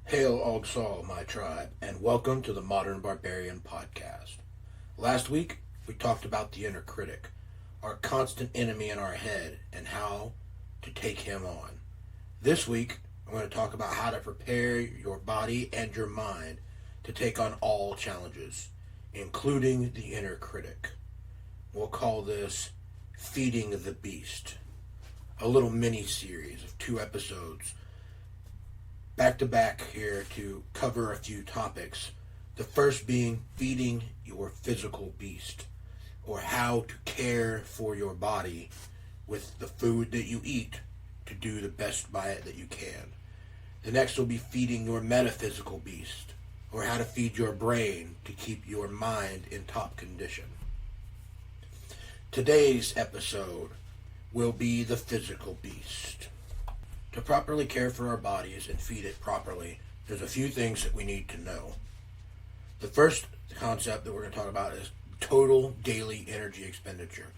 Hail Og Saul, my tribe, and welcome to the Modern Barbarian Podcast. Last week, we talked about the inner critic, our constant enemy in our head, and how to take him on. This week, I'm going to talk about how to prepare your body and your mind to take on all challenges, including the inner critic. We'll call this Feeding the Beast, a little mini series of 2 episodes back to back here to cover a few topics. The first being feeding your physical beast, or how to care for your body with the food that you eat to do the best by it that you can. The next will be feeding your metaphysical beast, or how to feed your brain to keep your mind in top condition. Today's episode will be the physical beast. To properly care for our bodies and feed it properly, there's a few things that we need to know. The first concept that we're going to talk about is total daily energy expenditure,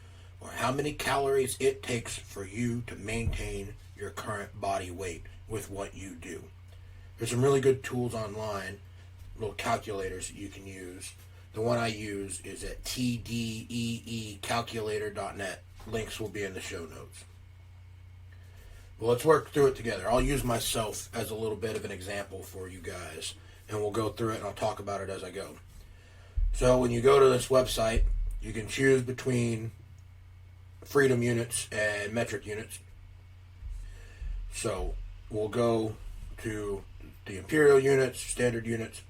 or how many calories it takes for you to maintain your current body weight with what you do. There's some really good tools online, little calculators that you can use. The one I use is at tdeecalculator.net. Links will be in the show notes. Well, let's work through it together. I'll use myself as a little bit of an example for you guys, and we'll go through it and I'll talk about it as I go. So when you go to this website, you can choose between freedom units and metric units. So we'll go to the imperial units, standard units.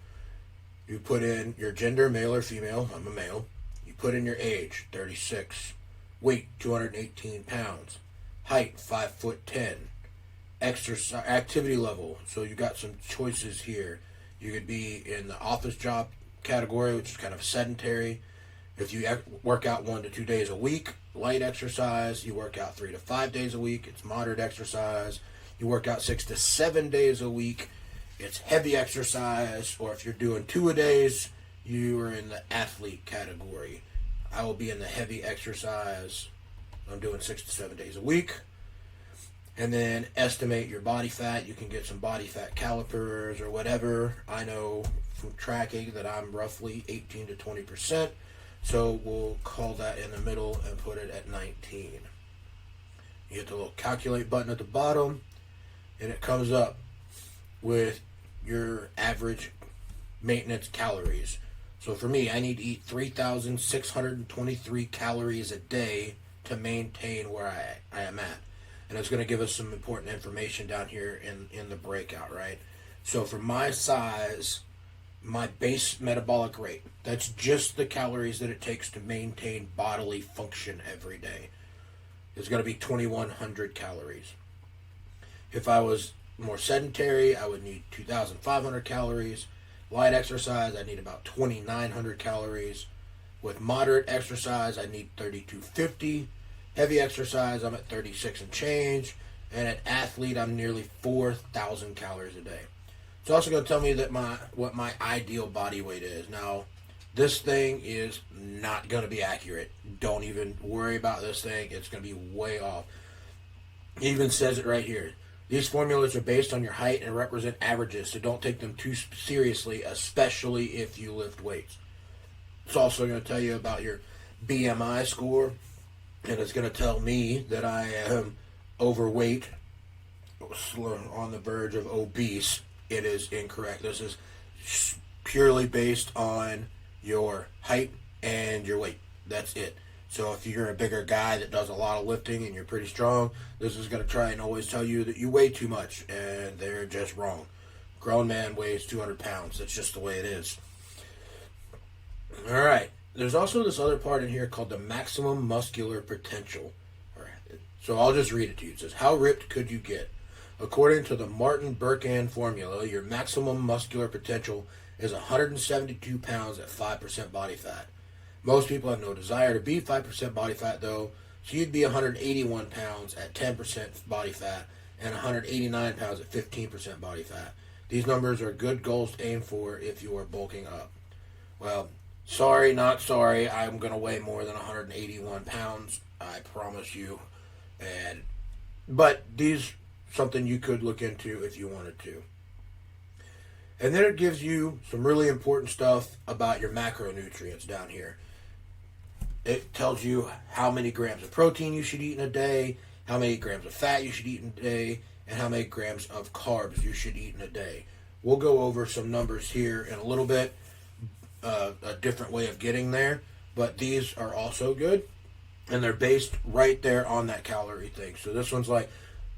You put in your gender, male or female. I'm a male. You put in your age, 36. Weight, 218 pounds. Height, 5'10". Exercise activity level. So you got some choices here. You could be in the office job category, which is kind of sedentary. If you work out 1 to 2 days a week, light exercise. You work out 3 to 5 days a week, it's moderate exercise. You work out 6 to 7 days a week, it's heavy exercise. Or if you're doing 2-a-days, you are in the athlete category. I will be in the heavy exercise. I'm doing 6 to 7 days a week. And then estimate your body fat. You can get some body fat calipers or whatever. I know from tracking that I'm roughly 18 to 20%. So we'll call that in the middle and put it at 19. You hit the little calculate button at the bottom, and it comes up with your average maintenance calories. So for me, I need to eat 3,623 calories a day to maintain where I am at. And it's going to give us some important information down here in the breakout, right? So for my size, my base metabolic rate, that's just the calories that it takes to maintain bodily function every day, is going to be 2,100 calories. If I was more sedentary, I would need 2,500 calories. Light exercise, I need about 2,900 calories. With moderate exercise, I need 3,250. Heavy exercise, I'm at 36 and change. And at athlete, I'm nearly 4,000 calories a day. It's also going to tell me that what my ideal body weight is. Now, this thing is not going to be accurate. Don't even worry about this thing. It's going to be way off. It even says it right here. These formulas are based on your height and represent averages, so don't take them too seriously, especially if you lift weights. It's also going to tell you about your BMI score, and it's going to tell me that I am overweight, on the verge of obese. It is incorrect. This is purely based on your height and your weight. That's it. So if you're a bigger guy that does a lot of lifting and you're pretty strong, this is going to try and always tell you that you weigh too much, and they're just wrong. Grown man weighs 200 pounds. That's just the way it is. All right. There's also this other part in here called the maximum muscular potential. So I'll just read it to you. It says, how ripped could you get? According to the Martin Berkhan formula, your maximum muscular potential is 172 pounds at 5% body fat. Most people have no desire to be 5% body fat, though, so you'd be 181 pounds at 10% body fat and 189 pounds at 15% body fat. These numbers are good goals to aim for if you are bulking up. Well, sorry, not sorry. I'm going to weigh more than 181 pounds. I promise you. But these something you could look into if you wanted to. And then it gives you some really important stuff about your macronutrients down here. It tells you how many grams of protein you should eat in a day, how many grams of fat you should eat in a day, and how many grams of carbs you should eat in a day. We'll go over some numbers here in a little bit, a different way of getting there, but these are also good, and they're based right there on that calorie thing. So this one's like,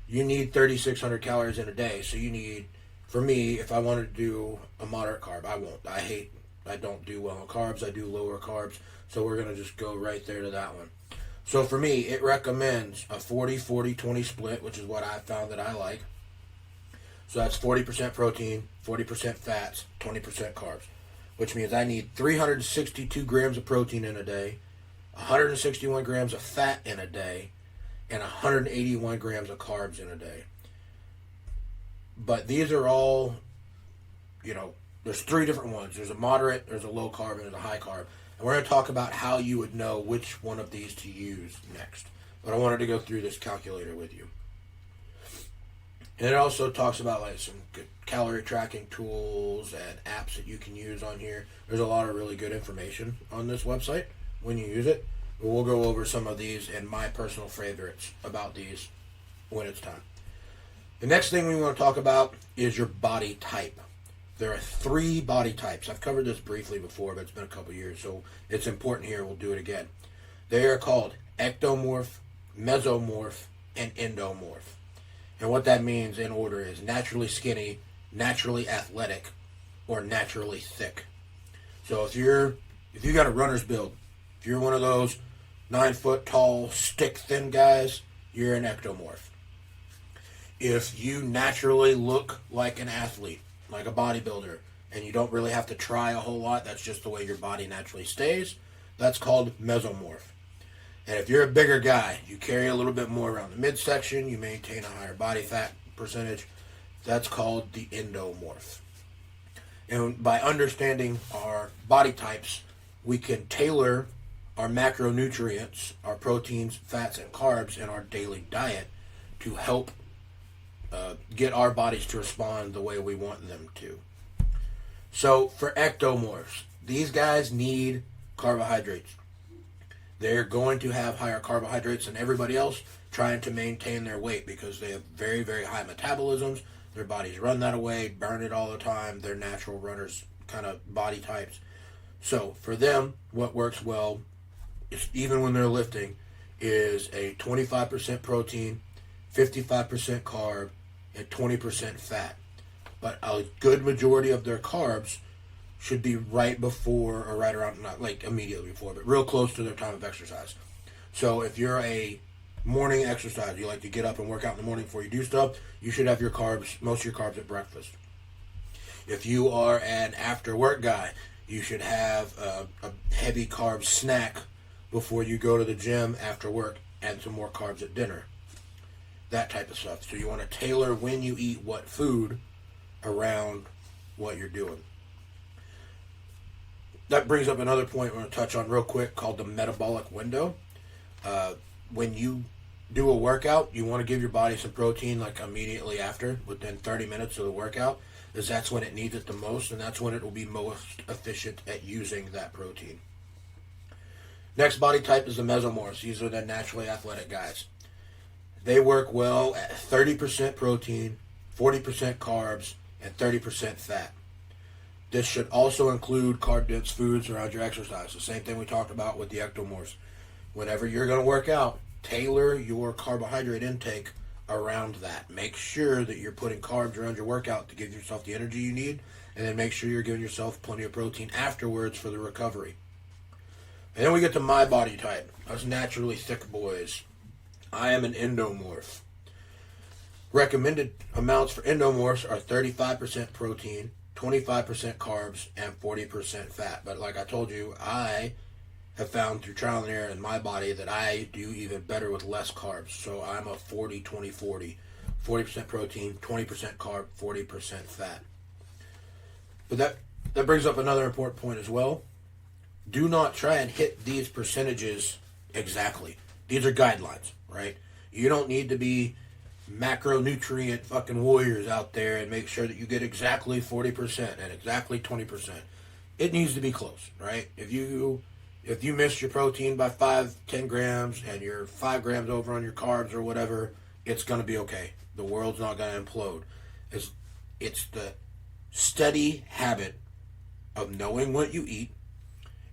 you need 3,600 calories in a day, so you need, for me, if I wanted to do a moderate carb, I won't. I don't do well on carbs. I do lower carbs. So we're going to just go right there to that one. So for me, it recommends a 40-40-20 split, which is what I found that I like. So that's 40% protein, 40% fats, 20% carbs, which means I need 362 grams of protein in a day, 161 grams of fat in a day, and 181 grams of carbs in a day. But these are all, there's three different ones. There's a moderate, there's a low carb, and there's a high carb. And we're going to talk about how you would know which one of these to use next. But I wanted to go through this calculator with you. And it also talks about like some good calorie tracking tools and apps that you can use on here. There's a lot of really good information on this website when you use it. But we'll go over some of these and my personal favorites about these when it's time. The next thing we want to talk about is your body type. There are 3 body types. I've covered this briefly before, but it's been a couple years, so it's important here. We'll do it again. They are called ectomorph, mesomorph, and endomorph. And what that means in order is naturally skinny, naturally athletic, or naturally thick. So if you got a runner's build, if you're one of those 9-foot tall, stick thin guys, you're an ectomorph. If you naturally look like an athlete, like a bodybuilder, and you don't really have to try a whole lot, that's just the way your body naturally stays, that's called mesomorph. And if you're a bigger guy, you carry a little bit more around the midsection, you maintain a higher body fat percentage, that's called the endomorph. And by understanding our body types, we can tailor our macronutrients, our proteins, fats, and carbs in our daily diet to help get our bodies to respond the way we want them to. So for ectomorphs, these guys need carbohydrates. They're going to have higher carbohydrates than everybody else trying to maintain their weight because they have very, very high metabolisms. Their bodies run that away, burn it all the time. They're natural runners kind of body types. So for them, what works well, is, even when they're lifting, is a 25% protein, 55% carb, and 20% fat. But a good majority of their carbs should be right before or right around, not like immediately before, but real close to their time of exercise. So if you're a morning exercise, you like to get up and work out in the morning before you do stuff, you should have your carbs, most of your carbs at breakfast. If you are an after work guy, you should have a heavy carb snack before you go to the gym after work and some more carbs at dinner. That type of stuff. So you want to tailor when you eat what food around what you're doing. That brings up another point we're going to touch on real quick called the metabolic window. When you do a workout, you want to give your body some protein like immediately after, within 30 minutes of the workout, because that's when it needs it the most, and that's when it will be most efficient at using that protein. Next body type is the mesomorphs. These are the naturally athletic guys. They work well at 30% protein, 40% carbs, and 30% fat. This should also include carb-dense foods around your exercise. The same thing we talked about with the ectomorphs. Whenever you're going to work out, tailor your carbohydrate intake around that. Make sure that you're putting carbs around your workout to give yourself the energy you need, and then make sure you're giving yourself plenty of protein afterwards for the recovery. And then we get to my body type. Us naturally thick boys. I am an endomorph. Recommended amounts for endomorphs are 35% protein, 25% carbs, and 40% fat. But like I told you, I have found through trial and error in my body that I do even better with less carbs. So I'm a 40-20-40. 40% protein, 20% carb, 40% fat. But that brings up another important point as well. Do not try and hit these percentages exactly. These are guidelines, right? You don't need to be macronutrient fucking warriors out there and make sure that you get exactly 40% and exactly 20%. It needs to be close, right? If you miss your protein by 5-10 grams and you're 5 grams over on your carbs or whatever, it's going to be okay. The world's not going to implode. It's the steady habit of knowing what you eat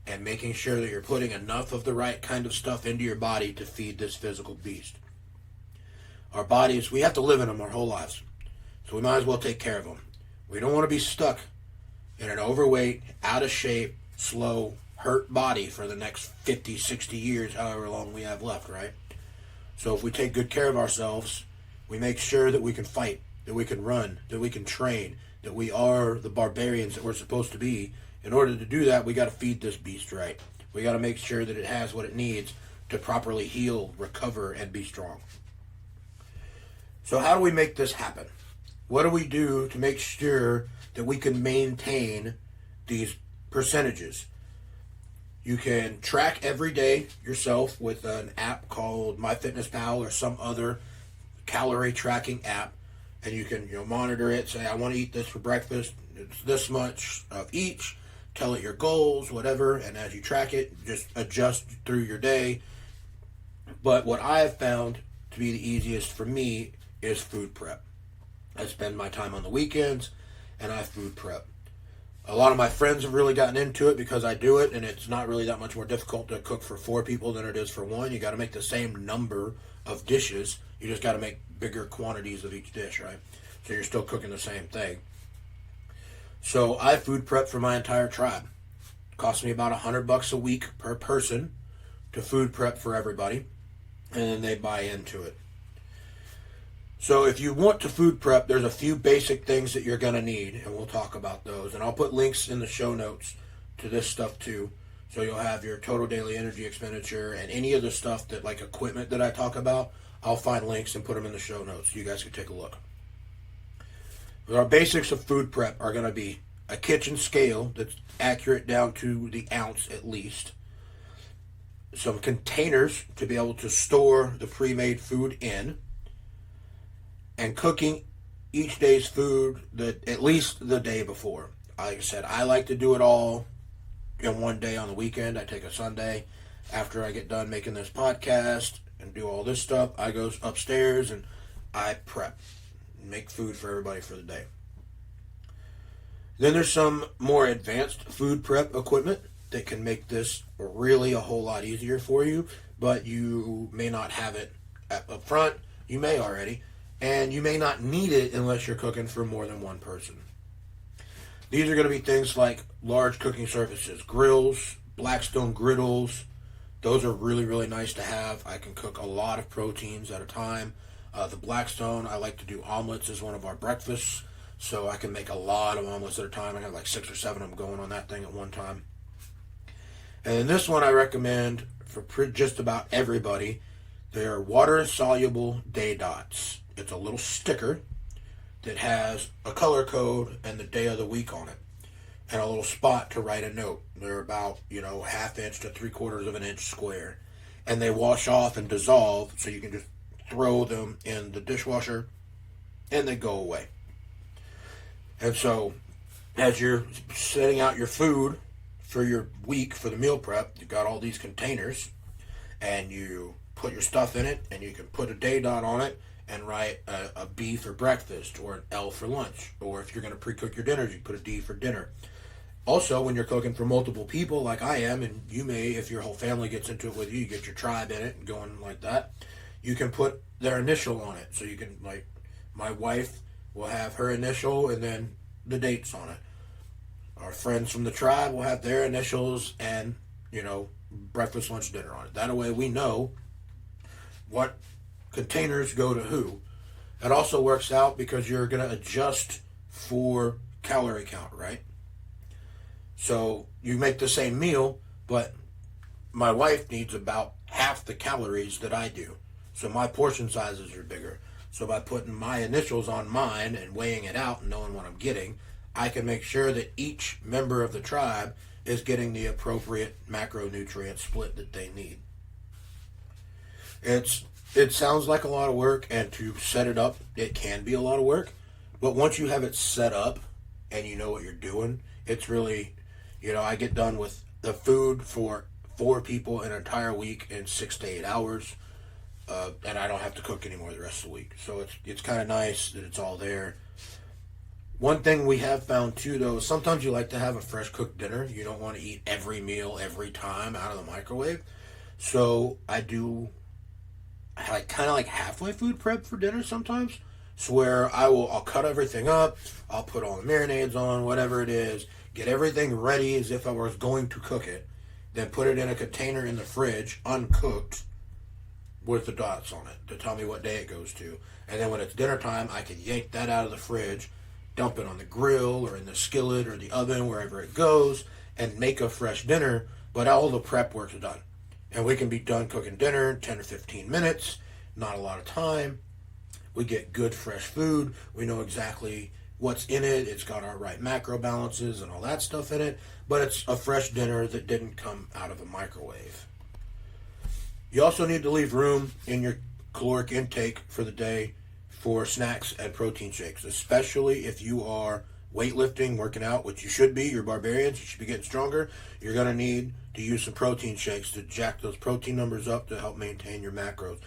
and making sure that you're putting enough of the right kind of stuff into your body to feed this physical beast. Our bodies, we have to live in them our whole lives. So we might as well take care of them. We don't want to be stuck in an overweight, out of shape, slow, hurt body for the next 50, 60 years, however long we have left, right? So if we take good care of ourselves, we make sure that we can fight, that we can run, that we can train, that we are the barbarians that we're supposed to be. In order to do that, we got to feed this beast right. We got to make sure that it has what it needs to properly heal, recover, and be strong. So how do we make this happen? What do we do to make sure that we can maintain these percentages? You can track every day yourself with an app called MyFitnessPal or some other calorie tracking app, and you can monitor it. Say, I want to eat this for breakfast. It's this much of each. Tell it your goals, whatever, and as you track it, just adjust through your day. But what I have found to be the easiest for me is food prep. I spend my time on the weekends and I food prep. A lot of my friends have really gotten into it because I do it, and it's not really that much more difficult to cook for 4 people than it is for 1. You got to make the same number of dishes. You just got to make bigger quantities of each dish, right? So you're still cooking the same thing. So I food prep for my entire tribe. It costs me about $100 a week per person to food prep for everybody, and then they buy into it. So if you want to food prep, there's a few basic things that you're going to need, and we'll talk about those. And I'll put links in the show notes to this stuff too. So you'll have your total daily energy expenditure and any of the stuff that, like equipment that I talk about, I'll find links and put them in the show notes so you guys can take a look. But our basics of food prep are going to be a kitchen scale that's accurate down to the ounce at least. Some containers to be able to store the pre-made food in. And cooking each day's food at least the day before. Like I said, I like to do it all in one day on the weekend. I take a Sunday after I get done making this podcast and do all this stuff. I go upstairs and I prep, make food for everybody for the day. Then there's some more advanced food prep equipment that can make this really a whole lot easier for you, but you may not have it up front. You may already. And you may not need it unless you're cooking for more than one person. These are going to be things like large cooking surfaces, grills, Blackstone griddles. Those are really, really nice to have. I can cook a lot of proteins at a time. The Blackstone, I like to do omelets as one of our breakfasts. So I can make a lot of omelets at a time. I have like 6 or 7 of them going on that thing at one time. And then this one I recommend for just about everybody. They're water-soluble day dots. It's a little sticker that has a color code and the day of the week on it, and a little spot to write a note. They're about, 1/2 inch to 3/4 of an inch square, and they wash off and dissolve, so you can just throw them in the dishwasher, and they go away. And so, as you're setting out your food for your week for the meal prep, you got all these containers, and you put your stuff in it, and you can put a day dot on it and write a B for breakfast or an L for lunch. Or if you're going to pre-cook your dinners, you put a D for dinner. Also, when you're cooking for multiple people like I am, and you may, if your whole family gets into it with you, you get your tribe in it and going like that, you can put their initial on it. So you can, like, my wife will have her initial and then the dates on it. Our friends from the tribe will have their initials and, breakfast, lunch, dinner on it. That way we know what containers go to who. It also works out because you're going to adjust for calorie count, right? So you make the same meal, but my wife needs about half the calories that I do. So my portion sizes are bigger. So by putting my initials on mine and weighing it out and knowing what I'm getting, I can make sure that each member of the tribe is getting the appropriate macronutrient split that they need. It's It sounds like a lot of work, and to set it up, it can be a lot of work. But once you have it set up and you know what you're doing, it's really, I get done with the food for 4 people an entire week in 6 to 8 hours, and I don't have to cook anymore the rest of the week. So it's kind of nice that it's all there. One thing we have found too, though, is sometimes you like to have a fresh cooked dinner. You don't want to eat every meal every time out of the microwave. So I do kind of like halfway food prep for dinner sometimes. So where I'll cut everything up, I'll put all the marinades on, whatever it is, get everything ready as if I was going to cook it, then put it in a container in the fridge, uncooked, with the dots on it to tell me what day it goes to. And then when it's dinner time, I can yank that out of the fridge, dump it on the grill or in the skillet or the oven, wherever it goes, and make a fresh dinner, but all the prep work's done. And we can be done cooking dinner in 10 or 15 minutes, not a lot of time. We get good fresh food. We know exactly what's in it. It's got our right macro balances and all that stuff in it, but it's a fresh dinner that didn't come out of a microwave. You also need to leave room in your caloric intake for the day for snacks and protein shakes, especially if you are weightlifting, working out, which you should be. You're barbarians. You should be getting stronger. You're going to need to use some protein shakes to jack those protein numbers up to help maintain your macros.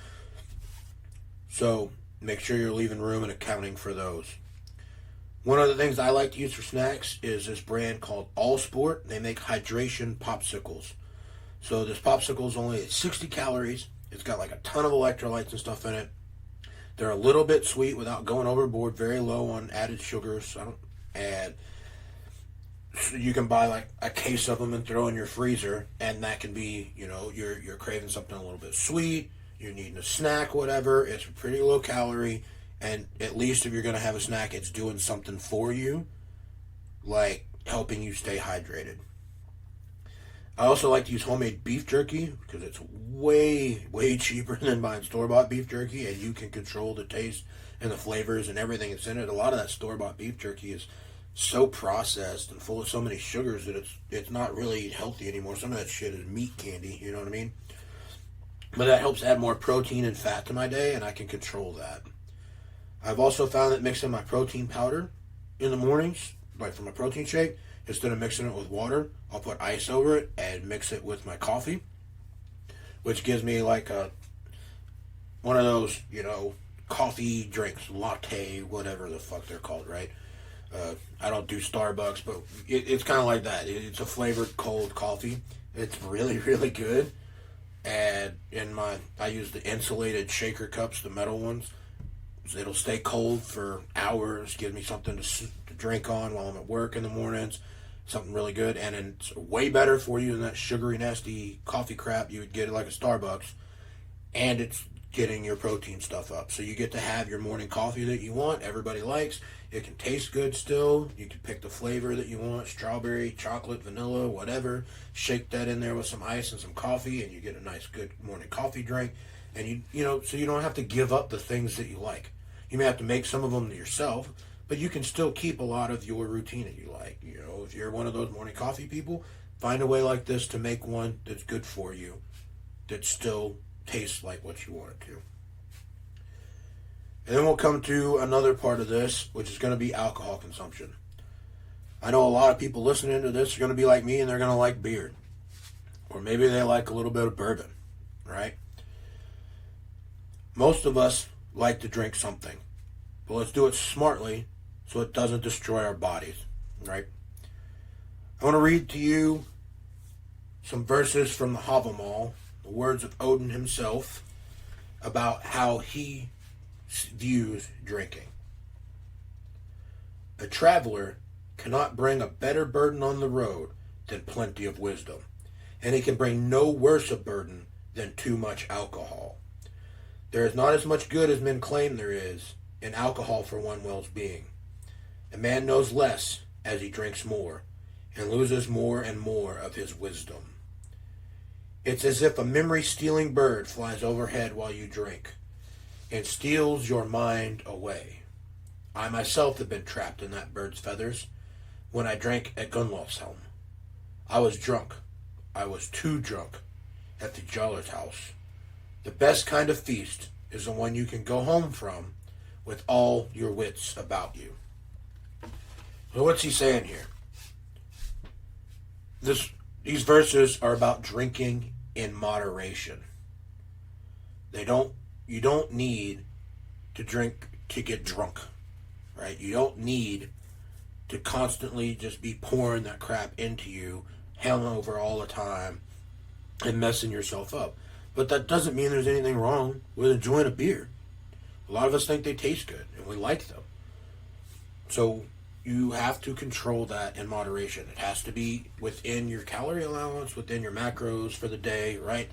So make sure you're leaving room and accounting for those. One of the things I like to use for snacks is this brand called All Sport. They make hydration popsicles. So this popsicle is only 60 calories. It's got like a ton of electrolytes and stuff in it. They're a little bit sweet without going overboard, very low on added sugars. So I don't add. So you can buy like a case of them and throw in your freezer, and that can be, you're craving something a little bit sweet, you're needing a snack, whatever. It's pretty low calorie, and at least if you're going to have a snack, it's doing something for you, like helping you stay hydrated. I also like to use homemade beef jerky because it's way, way cheaper than buying store-bought beef jerky, and you can control the taste and the flavors and everything that's in it. A lot of that store-bought beef jerky is so processed and full of so many sugars that it's not really healthy anymore. Some of that shit is meat candy, you know what I mean? But that helps add more protein and fat to my day, and I can control that. I've also found that mixing my protein powder in the mornings, like for my protein shake, instead of mixing it with water, I'll put ice over it and mix it with my coffee, which gives me like one of those, coffee drinks, latte, whatever the fuck they're called, right? I don't do Starbucks, but it's kind of like that. It's a flavored cold coffee. It's really, really good. And I use the insulated shaker cups, the metal ones. It'll stay cold for hours, give me something to drink on while I'm at work in the mornings. Something really good, and it's way better for you than that sugary, nasty coffee crap you would get at like a Starbucks. And it's getting your protein stuff up. So you get to have your morning coffee that you want, everybody likes. It can taste good still. You can pick the flavor that you want, strawberry, chocolate, vanilla, whatever. Shake that in there with some ice and some coffee, and you get a nice, good morning coffee drink. And so you don't have to give up the things that you like. You may have to make some of them yourself, but you can still keep a lot of your routine that you like. If you're one of those morning coffee people, find a way like this to make one that's good for you, that still tastes like what you want it to. And then we'll come to another part of this, which is going to be alcohol consumption. I know a lot of people listening to this are going to be like me, and they're going to like beer. Or maybe they like a little bit of bourbon, right? Most of us like to drink something, but let's do it smartly so it doesn't destroy our bodies, right? I want to read to you some verses from the Havamal, the words of Odin himself, about how he views drinking. A traveler cannot bring a better burden on the road than plenty of wisdom, and he can bring no worse a burden than too much alcohol. There is not as much good as men claim there is in alcohol for one well's being. A man knows less as he drinks more, and loses more and more of his wisdom. It's as if a memory-stealing bird flies overhead while you drink, and steals your mind away. I myself have been trapped in that bird's feathers when I drank at Gunnlofshelm. I was drunk. I was too drunk at the Jarler's house. The best kind of feast is the one you can go home from with all your wits about you. So what's he saying here? These verses are about drinking in moderation. You don't need to drink to get drunk, right? You don't need to constantly just be pouring that crap into you, hangover all the time, and messing yourself up. But that doesn't mean there's anything wrong with enjoying a beer. A lot of us think they taste good, and we like them. So you have to control that in moderation. It has to be within your calorie allowance, within your macros for the day, right?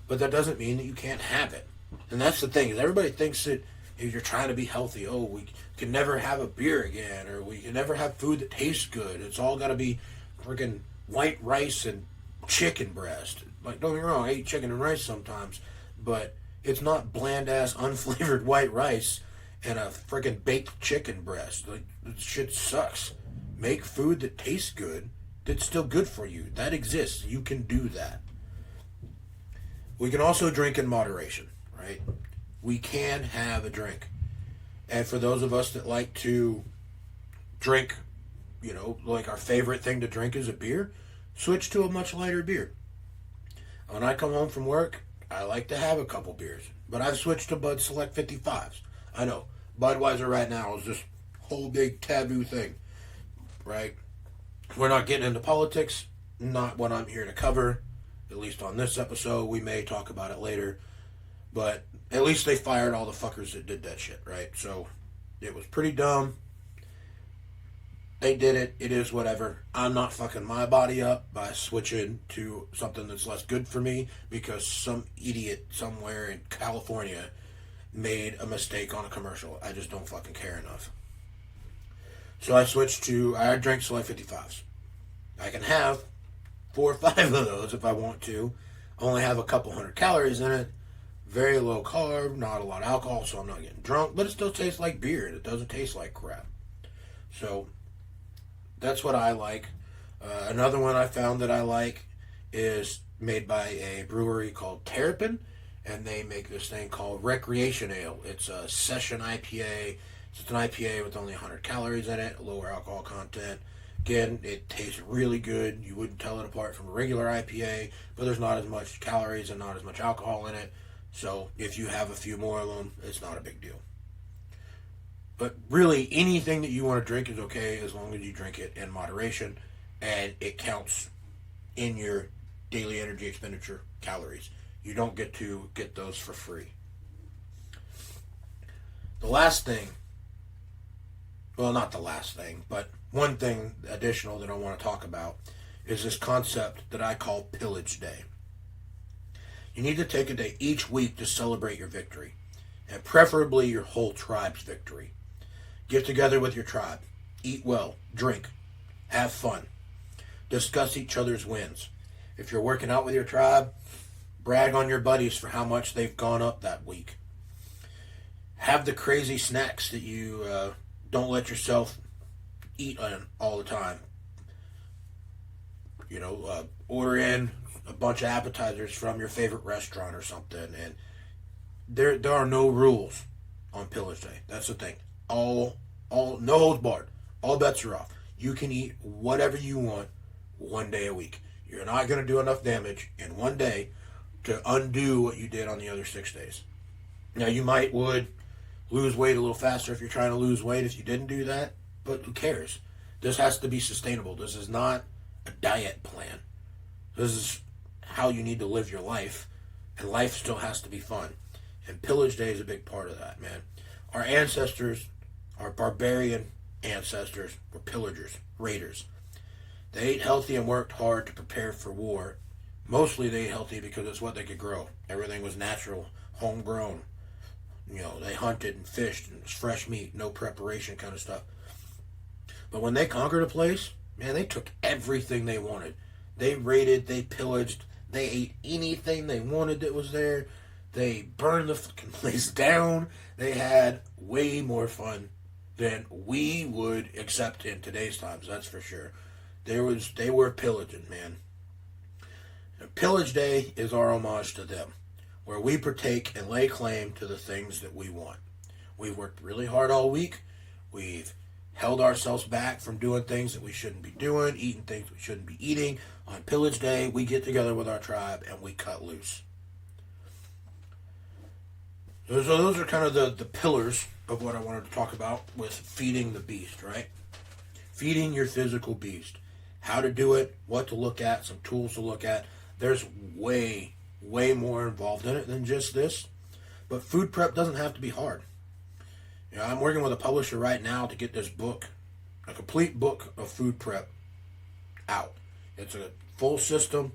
But that doesn't mean that you can't have it. And that's the thing, is everybody thinks that if you're trying to be healthy, oh, we can never have a beer again, or we can never have food that tastes good. It's all got to be freaking white rice and chicken breast. Like, don't get me wrong, I eat chicken and rice sometimes, but it's not bland-ass, unflavored white rice and a freaking baked chicken breast. Like, this shit sucks. Make food that tastes good, that's still good for you. That exists. You can do that. We can also drink in moderation, right? We can have a drink. And for those of us that like to drink, like our favorite thing to drink is a beer, switch to a much lighter beer. When I come home from work, I like to have a couple beers. But I've switched to Bud Select 55s. I know, Budweiser right now is this whole big taboo thing, right? We're not getting into politics, not what I'm here to cover, at least on this episode. We may talk about it later, but at least they fired all the fuckers that did that shit, right? So it was pretty dumb. They did it. It is whatever. I'm not fucking my body up by switching to something that's less good for me because some idiot somewhere in California made a mistake on a commercial. I just don't fucking care enough. So I drank Select 55s. I can have 4 or 5 of those if I want to. Only have a couple hundred calories in it. Very low carb, not a lot of alcohol, so I'm not getting drunk. But it still tastes like beer, and it doesn't taste like crap. So that's what I like. Another one I found that I like is made by a brewery called Terrapin, and they make this thing called Recreation Ale. It's a session IPA. It's an IPA with only 100 calories in it, lower alcohol content. Again, it tastes really good. You wouldn't tell it apart from a regular IPA, but there's not as much calories and not as much alcohol in it. So if you have a few more of them, it's not a big deal. But really, anything that you want to drink is okay as long as you drink it in moderation and it counts in your daily energy expenditure calories. You don't get to get those for free. The last thing, well, not the last thing, but one thing additional that I want to talk about is this concept that I call Pillage Day. You need to take a day each week to celebrate your victory, and preferably your whole tribe's victory. Get together with your tribe. Eat well. Drink. Have fun. Discuss each other's wins. If you're working out with your tribe, brag on your buddies for how much they've gone up that week. Have the crazy snacks that you don't let yourself eat on all the time. Order in a bunch of appetizers from your favorite restaurant or something. And there are no rules on Pillage Day. That's the thing. All no holds barred. All bets are off. You can eat whatever you want one day a week. You're not going to do enough damage in one day to undo what you did on the other 6 days. Now, you would lose weight a little faster if you're trying to lose weight if you didn't do that, but who cares? This has to be sustainable. This is not a diet plan. This is how you need to live your life, and life still has to be fun. And Pillage Day is a big part of that, man. Our ancestors, our barbarian ancestors, were pillagers, raiders. They ate healthy and worked hard to prepare for war. Mostly they ate healthy because it's what they could grow. Everything was natural, homegrown. They hunted and fished, and it was fresh meat, no preparation kind of stuff. But when they conquered a place, man, they took everything they wanted. They raided, they pillaged, they ate anything they wanted that was there. They burned the fucking place down. They had way more fun than we would accept in today's times, that's for sure. They were pillaging, man. And Pillage Day is our homage to them. where we partake and lay claim to the things that we want. We've worked really hard all week. We've held ourselves back from doing things that we shouldn't be doing, eating things we shouldn't be eating. On pillage day, we get together with our tribe and we cut loose. So those are kind of the pillars of what I wanted to talk about with feeding the beast, right? Feeding your physical beast. How to do it, what to look at, some tools to look at. There's way more involved in it than just this. But food prep doesn't have to be hard. You know, I'm working with a publisher right now to get this book, a complete book of food prep, out. It's a full system.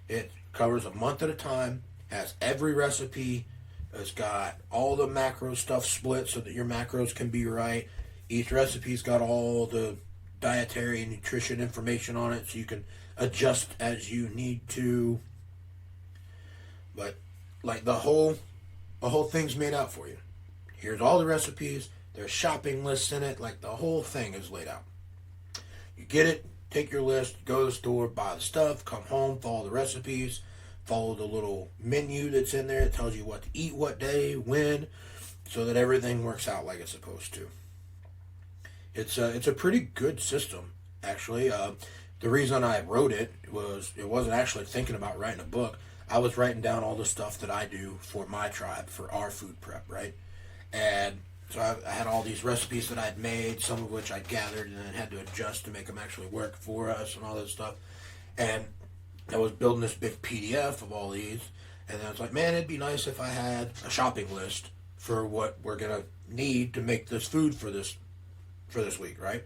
It covers a month at a time, has every recipe. It's got all the macro stuff split so that your macros can be right. Each recipe's got all the dietary and nutrition information on it so you can adjust as you need to. But like the whole thing's made out for you. Here's all the recipes. There's shopping lists in it. Like the whole thing is laid out. You get it, take your list, go to the store, buy the stuff, come home, follow the recipes, follow the little menu that's in there. It tells you what to eat, what day, when, so that everything works out like it's supposed to. It's a pretty good system, actually. The reason I wrote it wasn't actually thinking about writing a book. I was writing down all the stuff that I do for my tribe, for our food prep, right? And so I had all these recipes that I'd made, some of which I'd gathered and then had to adjust to make them actually work for us and all that stuff. And I was building this big PDF of all these, and then I was like, man, it'd be nice if I had a shopping list for what we're going to need to make this food for this week, right?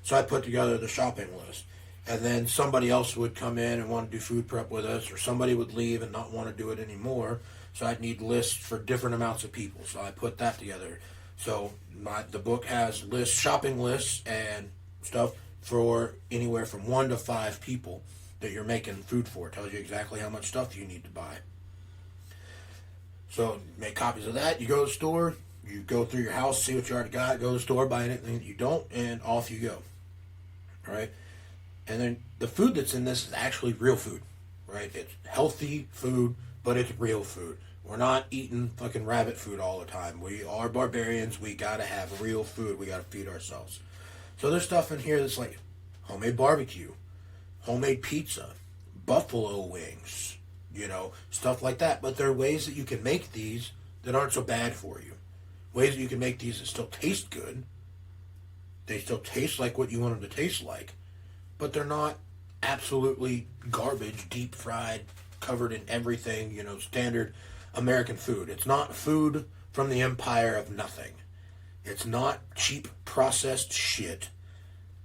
So I put together the shopping list. And then somebody else would come in and want to do food prep with us, or somebody would leave and not want to do it anymore. So I'd need lists for different amounts of people. So I put that together. So the book has lists, shopping lists and stuff for anywhere from 1 to 5 people that you're making food for. It tells you exactly how much stuff you need to buy. So make copies of that. You go to the store, you go through your house, see what you already got, go to the store, buy anything that you don't, and off you go. All right? And then the food that's in this is actually real food, right? It's healthy food, but it's real food. We're not eating fucking rabbit food all the time. We are barbarians. We gotta have real food. We gotta feed ourselves. So there's stuff in here that's like homemade barbecue, homemade pizza, buffalo wings, stuff like that. But there are ways that you can make these that aren't so bad for you. Ways that you can make these that still taste good. They still taste like what you want them to taste like. But they're not absolutely garbage, deep fried, covered in everything, standard American food. It's not food from the empire of nothing. It's not cheap processed shit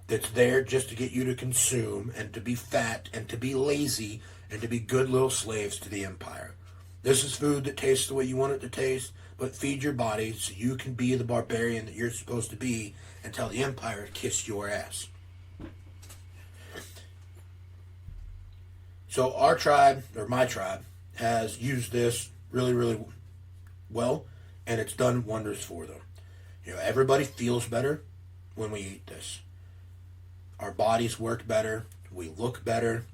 that's there just to get you to consume and to be fat and to be lazy and to be good little slaves to the empire. This is food that tastes the way you want it to taste, but feed your body so you can be the barbarian that you're supposed to be and tell the empire to kiss your ass. So our tribe, or my tribe, has used this really, really well, and it's done wonders for them. Everybody feels better when we eat this. Our bodies work better. We look better.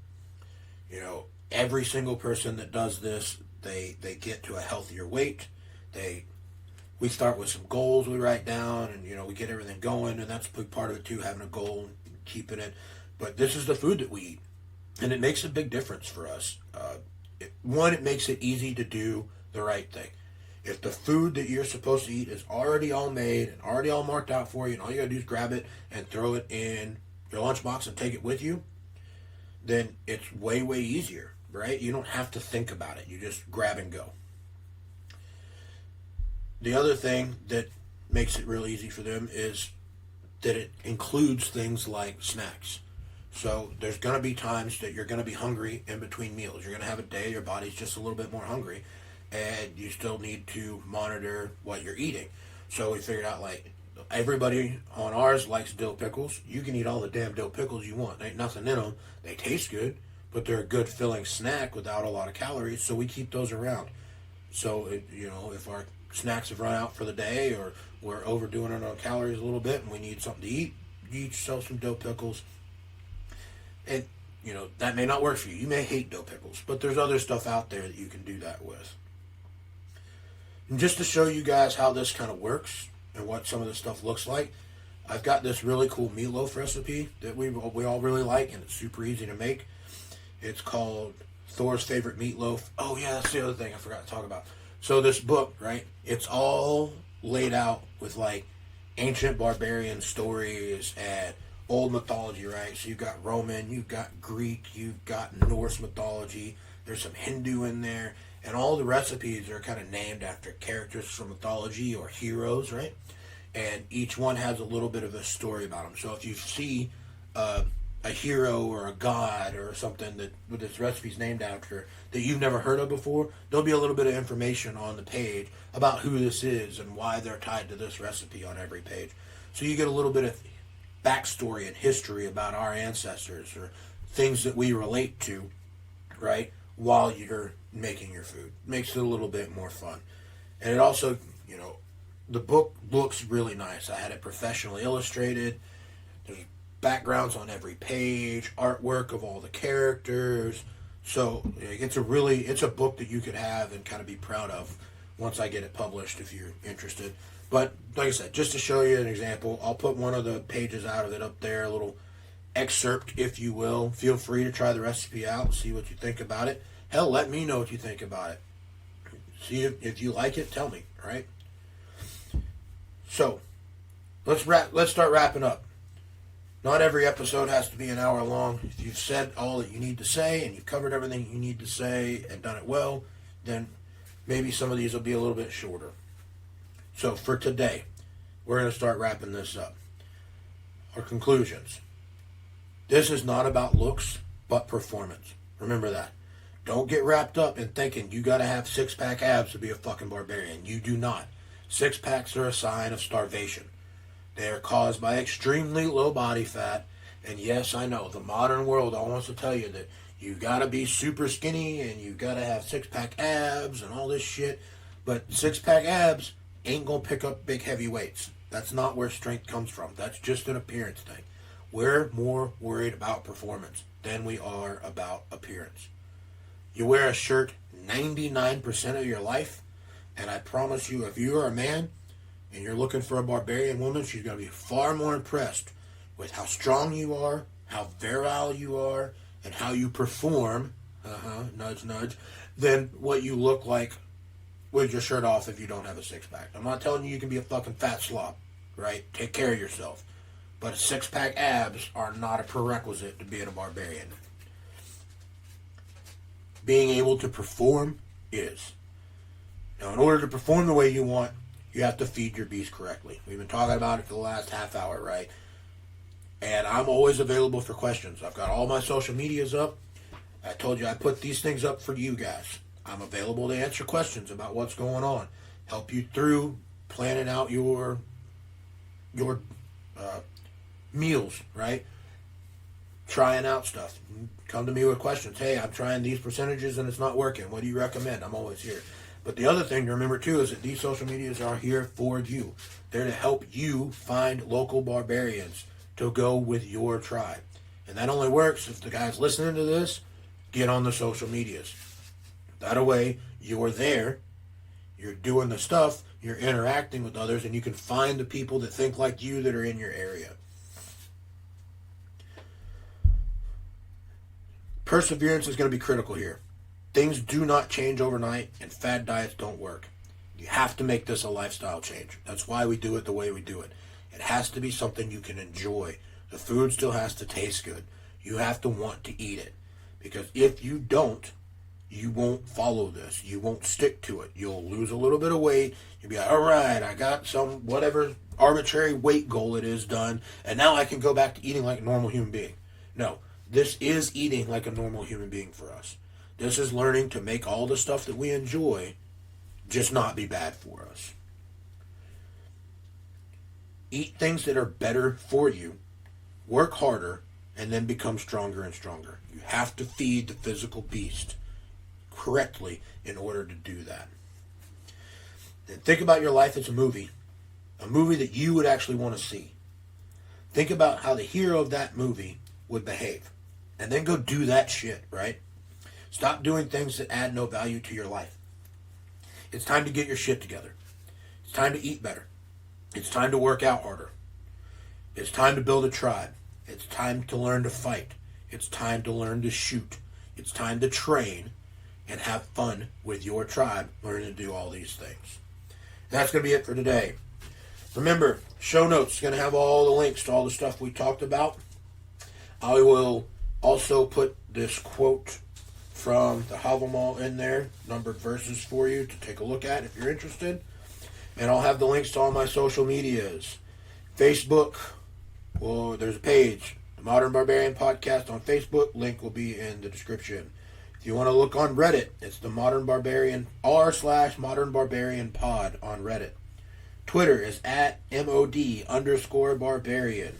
Every single person that does this, they get to a healthier weight. We start with some goals we write down, and we get everything going, and that's a big part of it too, having a goal and keeping it. But this is the food that we eat. And it makes a big difference for us. It makes it easy to do the right thing. If the food that you're supposed to eat is already all made and already all marked out for you, and all you gotta do is grab it and throw it in your lunchbox and take it with you, then it's way, way easier, right? You don't have to think about it. You just grab and go. The other thing that makes it real easy for them is that it includes things like snacks. So there's going to be times that you're going to be hungry in between meals. You're going to have a day your body's just a little bit more hungry, and you still need to monitor what you're eating. So we figured out, everybody on ours likes dill pickles. You can eat all the damn dill pickles you want. There ain't nothing in them. They taste good, but they're a good filling snack without a lot of calories, so we keep those around. So, if our snacks have run out for the day, or we're overdoing it on calories a little bit and we need something to eat, you eat yourself some dill pickles. And, that may not work for you. You may hate dill pickles, but there's other stuff out there that you can do that with. And just to show you guys how this kind of works and what some of this stuff looks like, I've got this really cool meatloaf recipe that we all really like, and it's super easy to make. It's called Thor's Favorite Meatloaf. Oh yeah, that's the other thing I forgot to talk about. So this book, right, it's all laid out with like ancient barbarian stories and old mythology, right? So you've got Roman, you've got Greek, you've got Norse mythology, there's some Hindu in there, and all the recipes are kind of named after characters from mythology or heroes, right? And each one has a little bit of a story about them. So if you see a hero or a god or something that with this recipe's named after that you've never heard of before, there'll be a little bit of information on the page about who this is and why they're tied to this recipe on every page. So you get a little bit of backstory and history about our ancestors or things that we relate to, right, while you're making your food. Makes it a little bit more fun. And it also, the book looks really nice. I had it professionally illustrated. There's backgrounds on every page, artwork of all the characters. So it's a book that you could have and kind of be proud of once I get it published if you're interested. But like I said, just to show you an example, I'll put one of the pages out of it up there, a little excerpt, if you will. Feel free to try the recipe out, see what you think about it. Hell, let me know what you think about it. See if you like it, tell me, all right? So, let's start wrapping up. Not every episode has to be an hour long. If you've said all that you need to say and you've covered everything you need to say and done it well, then maybe some of these will be a little bit shorter. So for today, we're going to start wrapping this up. Our conclusions. This is not about looks, but performance. Remember that. Don't get wrapped up in thinking you got to have six-pack abs to be a fucking barbarian. You do not. Six-packs are a sign of starvation. They are caused by extremely low body fat. And yes, I know, the modern world all wants to tell you that you gotta be super skinny and you gotta have six-pack abs and all this shit. But six-pack abs ain't gonna pick up big heavy weights. That's not where strength comes from. That's just an appearance thing. We're more worried about performance than we are about appearance. You wear a shirt 99% of your life, and I promise you, if you are a man and you're looking for a barbarian woman, she's going to be far more impressed with how strong you are, how virile you are, and how you perform, nudge, nudge, than what you look like with your shirt off if you don't have a six-pack. I'm not telling you can be a fucking fat slob, right? Take care of yourself. But six-pack abs are not a prerequisite to being a barbarian. Being able to perform is. Now, in order to perform the way you want, you have to feed your beast correctly. We've been talking about it for the last half hour, right? And I'm always available for questions. I've got all my social medias up. I told you I put these things up for you guys. I'm available to answer questions about what's going on. Help you through planning out your meals, right? Trying out stuff. Come to me with questions. Hey, I'm trying these percentages and it's not working. What do you recommend? I'm always here. But the other thing to remember too is that these social medias are here for you. They're to help you find local barbarians to go with your tribe. And that only works if the guys listening to this get on the social medias. That way, you're there, you're doing the stuff, you're interacting with others, and you can find the people that think like you that are in your area. Perseverance is going to be critical here. Things do not change overnight, and fad diets don't work. You have to make this a lifestyle change. That's why we do it the way we do it. It has to be something you can enjoy. The food still has to taste good. You have to want to eat it. Because if you don't, you won't follow this. You won't stick to it. You'll lose a little bit of weight. You'll be like, all right, I got some whatever arbitrary weight goal it is done, and now I can go back to eating like a normal human being. No, this is eating like a normal human being for us. This is learning to make all the stuff that we enjoy just not be bad for us. Eat things that are better for you, work harder, and then become stronger and stronger. You have to feed the physical beast correctly in order to do that. And think about your life as a movie that you would actually want to see. Think about how the hero of that movie would behave, and then go do that shit, right? Stop doing things that add no value to your life. It's time to get your shit together. It's time to eat better. It's time to work out harder. It's time to build a tribe. It's time to learn to fight. It's time to learn to shoot. It's time to train and have fun with your tribe, learning to do all these things. And that's going to be it for today. Remember, show notes is going to have all the links to all the stuff we talked about. I will also put this quote from the Havamal in there, numbered verses for you to take a look at if you're interested. And I'll have the links to all my social medias. Facebook, well, there's a page, the Modern Barbarian Podcast on Facebook. Link will be in the description. If you want to look on Reddit, it's the Modern Barbarian r/Modern Barbarian Pod on Reddit. Twitter is at @MOD_Barbarian.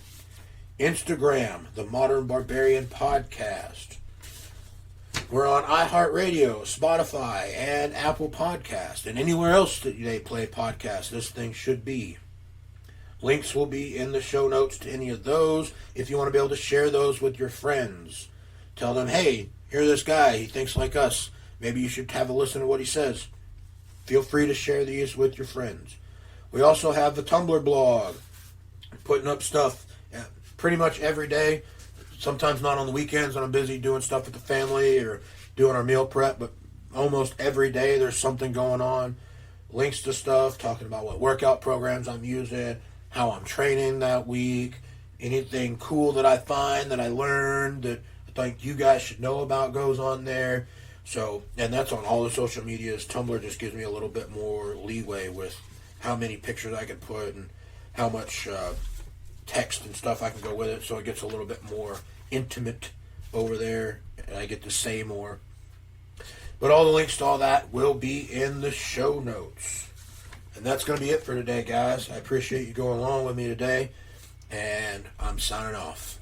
Instagram, the Modern Barbarian Podcast. We're on iHeartRadio, Spotify, and Apple Podcast, and anywhere else that they play podcasts. This thing should be. Links will be in the show notes to any of those. If you want to be able to share those with your friends, tell them, hey, here's this guy. He thinks like us. Maybe you should have a listen to what he says. Feel free to share these with your friends. We also have the Tumblr blog, putting up stuff pretty much every day. Sometimes not on the weekends when I'm busy doing stuff with the family or doing our meal prep, but almost every day there's something going on. Links to stuff, talking about what workout programs I'm using, how I'm training that week, anything cool that I find, that I learned, that I think you guys should know about goes on there. So, and that's on all the social medias. Tumblr just gives me a little bit more leeway with how many pictures I can put and how much text and stuff I can go with it, so it gets a little bit more intimate over there, and I get to say more. But all the links to all that will be in the show notes. And that's going to be it for today, guys. I appreciate you going along with me today, and I'm signing off.